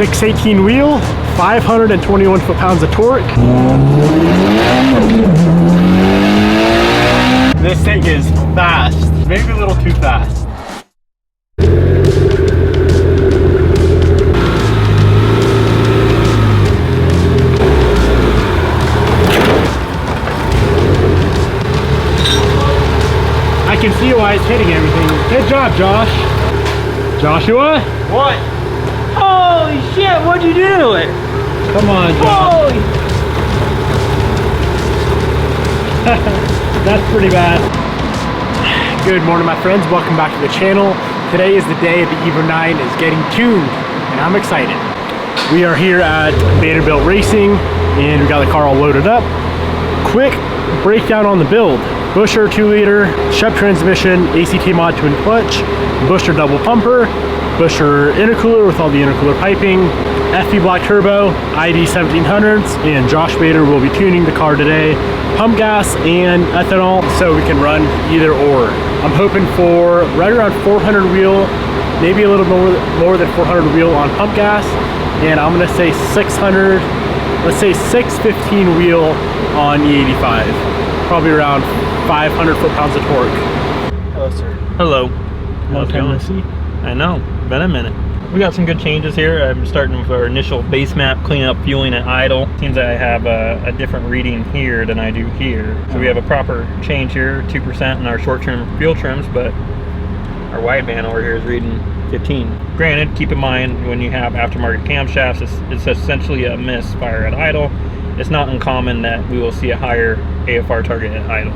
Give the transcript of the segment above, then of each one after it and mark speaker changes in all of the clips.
Speaker 1: 618 wheel, 521 foot-pounds of torque. This thing is fast, maybe a little too fast. I can see why it's hitting everything. Good job, Josh. Joshua?
Speaker 2: What? Holy shit, what'd you do to it?
Speaker 1: Come on, Josh.
Speaker 2: Holy!
Speaker 1: That's pretty bad. Good morning, my friends. Welcome back to the channel. Today is the day the Evo 9 is getting tuned, and I'm excited. We are here at Vanderbilt Racing, and we got the car all loaded up. Quick breakdown on the build. Busher 2-liter, Shep transmission, ACT mod twin clutch, Busher double pumper, Busher intercooler with all the intercooler piping, FP block turbo, ID 1700s, and Josh Bader will be tuning the car today. Pump gas and ethanol, so we can run either or. I'm hoping for right around 400 wheel, maybe a little more than 400 wheel on pump gas, and I'm gonna say 600, let's say 615 wheel on E85. Probably around 500 foot-pounds of torque. Hello, sir.
Speaker 2: Hello.
Speaker 1: Long time no see.
Speaker 2: I know, been a minute. We got some good changes here. I'm starting with our initial base map, cleaning up fueling at idle. Seems I have a different reading here than I do here. So we have a proper change here, 2% in our short-term fuel trims, but our wideband over here is reading 15. Granted, keep in mind when you have aftermarket camshafts, it's essentially a misfire at idle. It's not uncommon that we will see a higher AFR target at idle.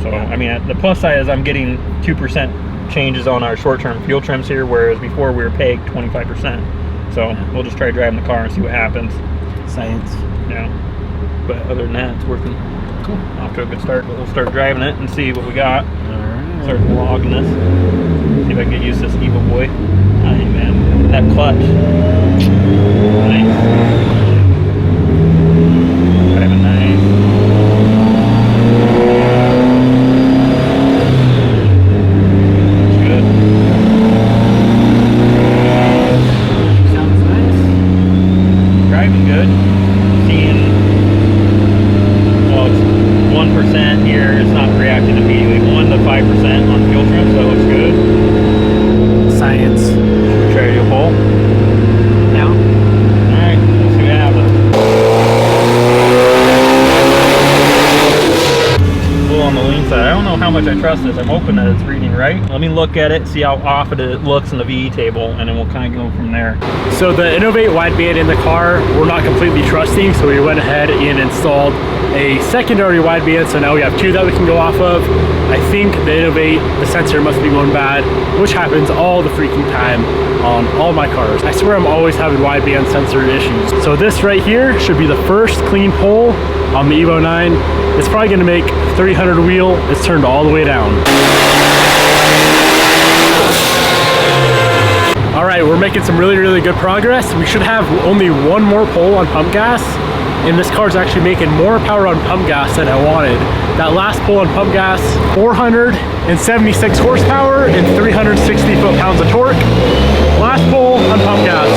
Speaker 2: So, I mean, the plus side is I'm getting 2% changes on our short-term fuel trims here, whereas before we were pegged 25%. So we'll just try driving the car and see what happens.
Speaker 1: Science.
Speaker 2: Yeah. But other than that, it's working.
Speaker 1: Cool.
Speaker 2: Off to a good start, but we'll start driving it and see what we got.
Speaker 1: Alright.
Speaker 2: Start logging this. See if I can get used to this Evo boy. Alright, man. That clutch. Nice. Driving nice. Good.
Speaker 1: Sounds nice.
Speaker 2: Driving good. Seeing, well, it's 1% here. It's not reacting immediately. 1 to 5% on fuel trim, so it looks good.
Speaker 1: Science.
Speaker 2: Should we try to do a pull?
Speaker 1: Now.
Speaker 2: Alright, let's see what happens. On the lean side, I don't know how much I trust this. I'm hoping that it's reading right. Let me look at it, see how off it looks in the VE table, and then we'll kind of go from there.
Speaker 1: So the Innovate wideband in the car, we're not completely trusting, so we went ahead and installed a secondary wideband, so now we have two that we can go off of. I think the Innovate, the sensor must be going bad, which happens all the freaking time on all my cars. I swear I'm always having wideband sensor issues. So this right here should be the first clean pull on the Evo 9. It's probably gonna make 300 wheel. It's turned all the way down. All right, we're making some really good progress. We should have only one more pull on pump gas, and this car's actually making more power on pump gas than I wanted. That last pull on pump gas, 476 horsepower and 360 foot-pounds of torque. Last pull on pump gas.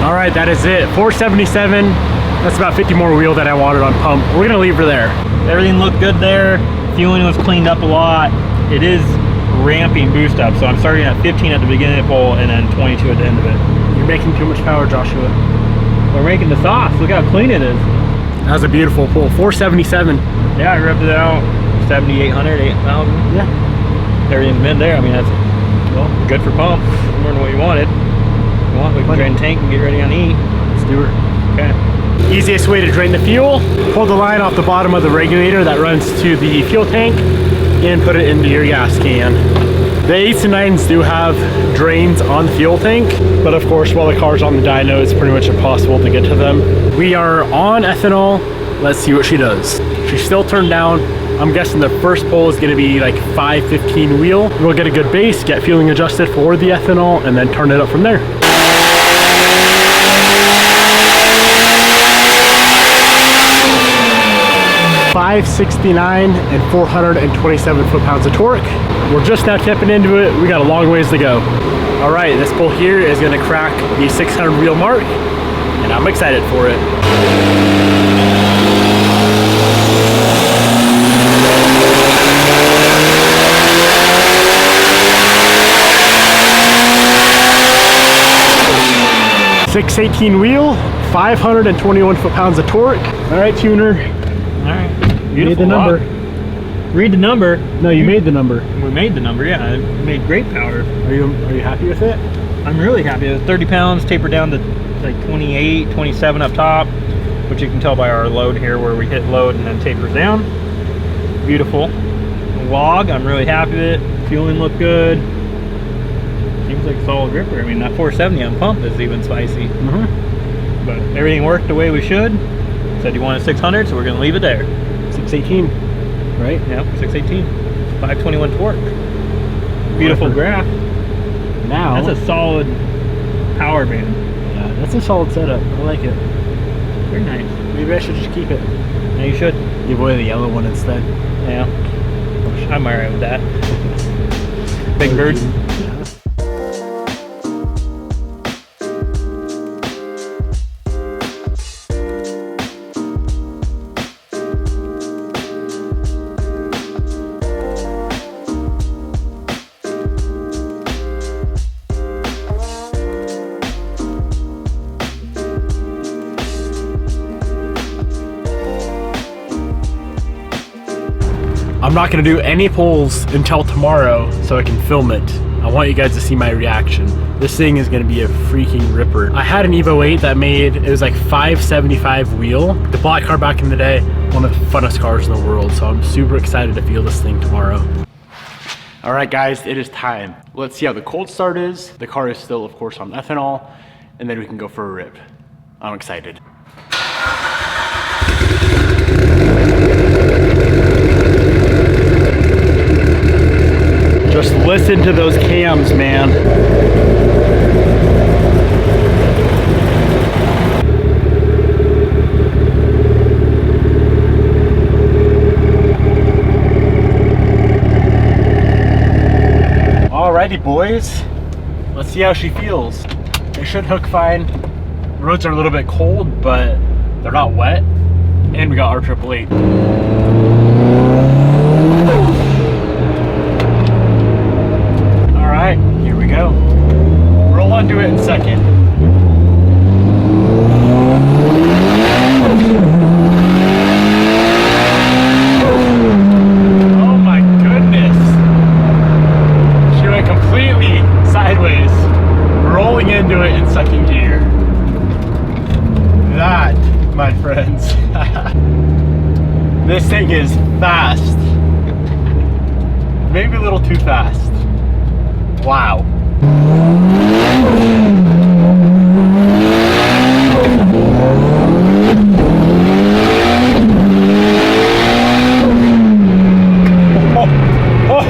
Speaker 1: All right, that is it. 477. That's about 50 more wheel that I wanted on pump. We're gonna leave her there.
Speaker 2: Everything looked good there. Fueling was cleaned up a lot. It is ramping boost up, so I'm starting at 15 at the beginning of the pull and then 22 at the end of it.
Speaker 1: You're making too much power, Joshua.
Speaker 2: We're making the sauce. Look how clean it is.
Speaker 1: That was a beautiful pull. 477.
Speaker 2: Yeah, I revved it out 7,800, 8,000.
Speaker 1: Yeah.
Speaker 2: Everything's been there. I mean, that's, well, good for pump. More than what you wanted. If you want, we can drain the tank and get ready on E.
Speaker 1: Let's do it.
Speaker 2: Okay.
Speaker 1: Easiest way to drain the fuel, pull the line off the bottom of the regulator that runs to the fuel tank and put it into your gas can. The 8s and 9s do have drains on the fuel tank, but of course while the car's on the dyno, it's pretty much impossible to get to them. We are on ethanol. Let's see what she does. She's still turned down. I'm guessing the first pull is going to be like 515 wheel. We'll get a good base, get fueling adjusted for the ethanol, and then turn it up from there. 569 and 427 foot-pounds of torque. We're just now tipping into it. We got a long ways to go. All right, this bull here is gonna crack the 600 wheel mark, and I'm excited for it. .618 wheel, 521 foot-pounds of torque. All right, tuner.
Speaker 2: All right.
Speaker 1: You made the number.
Speaker 2: Read the number.
Speaker 1: No, you made the number.
Speaker 2: We made the number, yeah. It made great power.
Speaker 1: Are you happy with it?
Speaker 2: I'm really happy. It was 30 pounds, tapered down to like 28, 27 up top, which you can tell by our load here where we hit load and then tapers down. Beautiful. Log, I'm really happy with it. Fueling looked good. Seems like a solid gripper. I mean, that 470 on pump is even spicy. But everything worked the way we should. Said you wanted 600, so we're gonna leave it there.
Speaker 1: 618, right?
Speaker 2: Yep, 618. 521 torque. Beautiful graph.
Speaker 1: Now
Speaker 2: that's a solid power band.
Speaker 1: Yeah, that's a solid setup. I like it.
Speaker 2: Very nice.
Speaker 1: Maybe I should just keep it.
Speaker 2: Yeah, you should.
Speaker 1: Give away the yellow one instead.
Speaker 2: Yeah. I'm alright with that. Big bird.
Speaker 1: I'm not gonna do any pulls until tomorrow so I can film it. I want you guys to see my reaction. This thing is gonna be a freaking ripper. I had an Evo 8 that it was like 575 wheel. The black car back in the day, one of the funnest cars in the world. So I'm super excited to feel this thing tomorrow. All right guys, it is time. Let's see how the cold start is. The car is still of course on ethanol, and then we can go for a rip. I'm excited. Just listen to those cams, man. Alrighty, boys. Let's see how she feels. It should hook fine. Roads are a little bit cold, but they're not wet. And we got our 888. Here we go. Roll onto it in second. Oh my goodness. She went completely sideways, rolling into it in second gear. That, my friends, this thing is fast. Maybe a little too fast. Wow.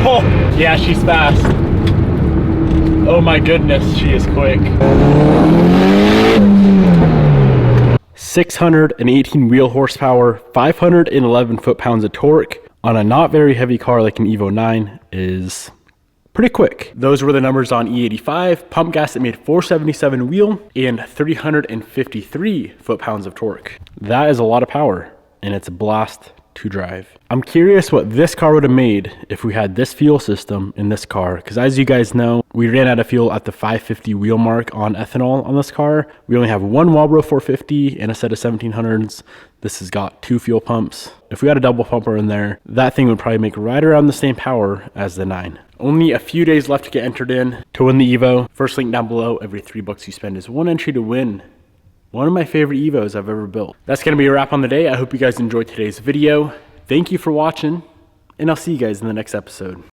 Speaker 1: Oh, yeah, she's fast. Oh my goodness, she is quick. 618 wheel horsepower, 511 foot-pounds of torque on a not very heavy car like an Evo 9 is pretty quick. Those were the numbers on E85. Pump gas that made 477 wheel and 353 foot-pounds of torque. That is a lot of power, and it's a blast to drive. I'm curious what this car would have made if we had this fuel system in this car, because as you guys know, we ran out of fuel at the 550 wheel mark on ethanol on this car. We only have one Walbro 450 and a set of 1700s. This has got 2 fuel pumps. If we had a double pumper in there, that thing would probably make right around the same power as the 9. Only a few days left to get entered in to win the Evo. First link down below. Every $3 you spend is 1 entry to win one of my favorite Evos I've ever built. That's gonna be a wrap on the day. I hope you guys enjoyed today's video. Thank you for watching, and I'll see you guys in the next episode.